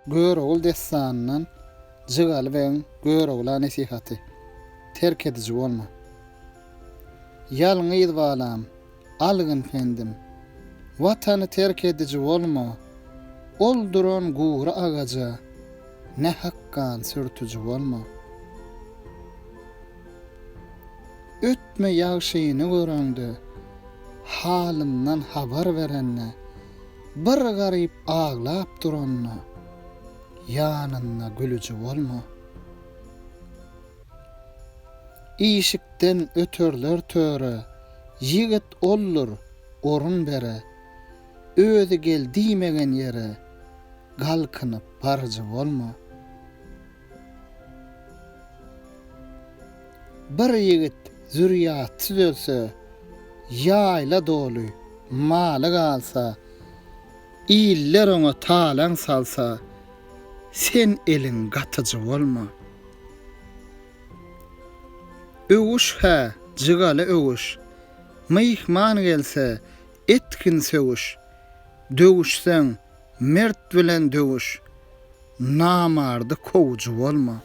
görogul destanyndan jygaly weň görogula nesihaty terk edici bolma. Ýalňyz balam, algyn fendim, watany terk edici bolma. Olduran gura agaja, ne hakkan sürtücü bolma. Ötme ýagşyny görende, halymdan habar berenne, bir garyp aglap duranna, ýanynda gülüji bolma. İşikden ötörler töre, yigit ollur, orun bere, özi gel diýmegen ýere, galkynyp barjy bolma. Bir yigit zürriýatsy ölse, ýaýla doly, maly galsa, iller ona talan salsa, sen elin gatyjy bolma. Öwüş hä, jygaly öwüş. Myhman gelse, etkin söwüş. Döwüşsen, mert bilen döwüş. Namardy kowuju bolma.